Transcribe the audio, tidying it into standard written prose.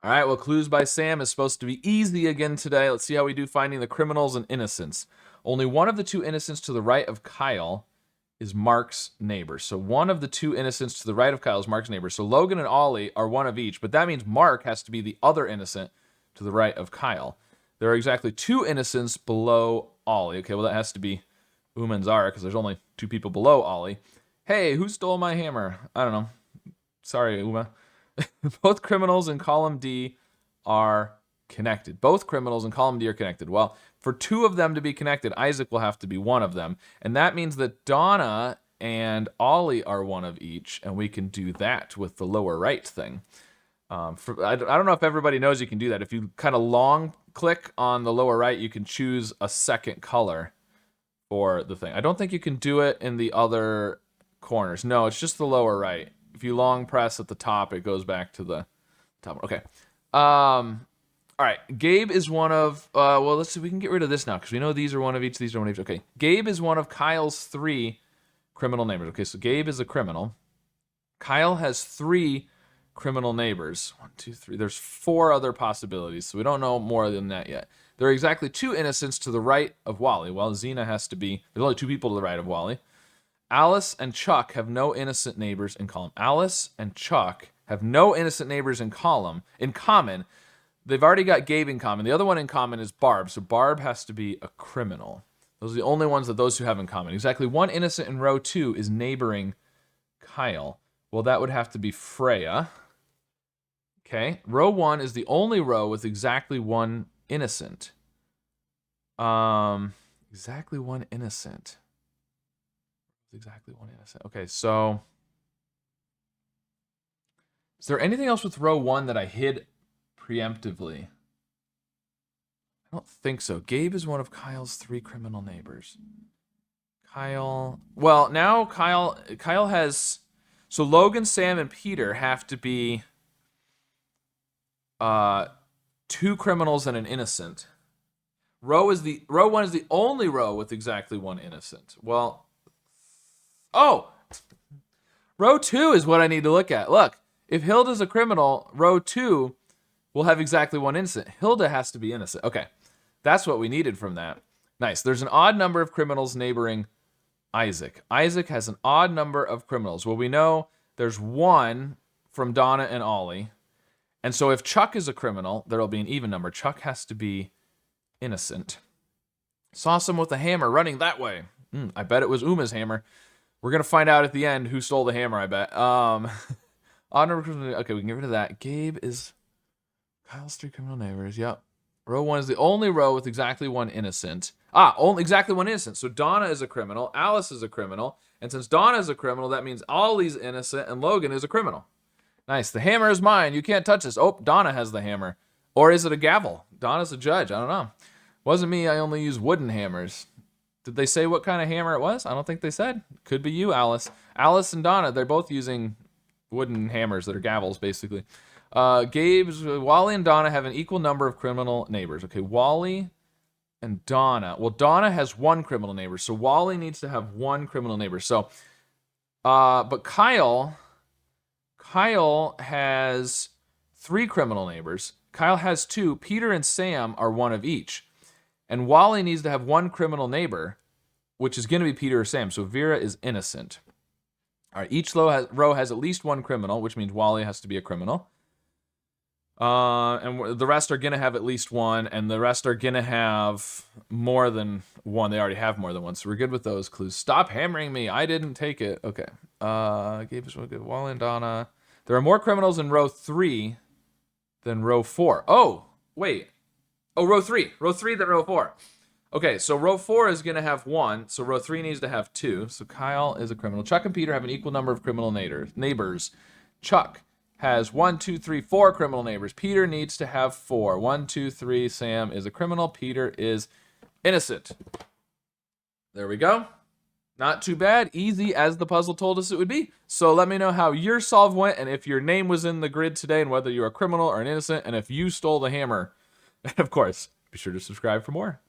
All right, well, Clues by Sam is supposed to be easy again today. Let's see how we do finding the criminals and innocents. Only one of the two innocents to the right of Kyle is Mark's neighbor. So one of the two innocents to the right of Kyle is Mark's neighbor. So Logan and Ollie are one of each, but that means Mark has to be the other innocent to the right of Kyle. There are exactly two innocents below Ollie. Okay, well, that has to be Uma and Zara because there's only two people below Ollie. Hey, who stole my hammer? I don't know. Sorry, Uma. Both criminals in column D are connected. Both criminals in column D are connected. Well, for two of them to be connected, Isaac will have to be one of them. And that means that Donna and Ollie are one of each. And we can do that with the lower right thing. I don't know if everybody knows you can do that. If you kind of long click on the lower right, you can choose a second color for the thing. I don't think you can do it in the other corners. No, it's just the lower right. If you long press at the top, it goes back to the top. Okay. All right. Gabe is one of, well, let's see. We can get rid of this now because we know these are one of each. These are one of each. Okay. Gabe is one of Kyle's 3 criminal neighbors. Okay. So Gabe is a criminal. Kyle has 3 criminal neighbors. 1, 2, 3. There's 4 other possibilities. So we don't know more than that yet. There are exactly 2 innocents to the right of Wally. Well, Xena has to be, there's only 2 people to the right of Wally. Alice and Chuck have no innocent neighbors in column. Alice and Chuck have no innocent neighbors in common. They've already got Gabe in common. The other one in common is Barb. So Barb has to be a criminal. Those are the only ones that those two have in common. Exactly 1 innocent in row 2 is neighboring Kyle. Well, that would have to be Freya. Okay. Row 1 is the only row with exactly 1 innocent. Exactly 1 innocent. Exactly 1 innocent. Okay, so is there anything else with row 1 that I hid preemptively? I don't think so. Gabe is one of Kyle's 3 criminal neighbors. Kyle. Well, now Kyle has. So Logan, Sam, and Peter have to be 2 criminals and an innocent. Row 1 is the only row with exactly 1 innocent. Well. Oh, row 2 is what I need to look at. Look, if Hilda's a criminal, row 2 will have exactly 1 innocent. Hilda has to be innocent. Okay, that's what we needed from that. Nice. There's an odd number of criminals neighboring Isaac. Isaac has an odd number of criminals. Well, we know there's 1 from Donna and Ollie. And so if Chuck is a criminal, there'll be an even number. Chuck has to be innocent. Saw someone with a hammer running that way. I bet it was Uma's hammer. We're going to find out at the end who stole the hammer, I bet. Okay, we can get rid of that. Gabe is Kyle's 3 criminal neighbors. Yep. Row 1 is the only row with exactly 1 innocent. Only exactly 1 innocent. So Donna is a criminal. Alice is a criminal. And since Donna is a criminal, that means Ollie's innocent and Logan is a criminal. Nice. The hammer is mine. You can't touch this. Oh, Donna has the hammer. Or is it a gavel? Donna's a judge. I don't know. Wasn't me. I only use wooden hammers. Did they say what kind of hammer it was? I don't think they said. Could be you, Alice. Alice and Donna, they're both using wooden hammers that are gavels, basically. Wally and Donna have an equal number of criminal neighbors. Okay, Wally and Donna. Well, Donna has 1 criminal neighbor, so Wally needs to have 1 criminal neighbor. So, but Kyle has 3 criminal neighbors. Kyle has 2. Peter and Sam are 1 of each. And Wally needs to have 1 criminal neighbor, which is going to be Peter or Sam. So Vera is innocent. All right, each row has at least 1 criminal, which means Wally has to be a criminal. And the rest are going to have at least 1, and the rest are going to have more than 1. They already have more than 1, so we're good with those clues. Stop hammering me. I didn't take it. Okay. Gave us one good. Wally and Donna. There are more criminals in row 3 than row 4. Oh, wait. Oh, row 3. Row 3 than row 4. Okay, so row 4 is going to have 1, so row 3 needs to have 2. So Kyle is a criminal. Chuck and Peter have an equal number of criminal neighbors. Chuck has 1, 2, 3, 4 criminal neighbors. Peter needs to have 4. 1, 2, 3. Sam is a criminal. Peter is innocent. There we go. Not too bad. Easy as the puzzle told us it would be. So let me know how your solve went and if your name was in the grid today and whether you're a criminal or an innocent and if you stole the hammer. And of course, be sure to subscribe for more.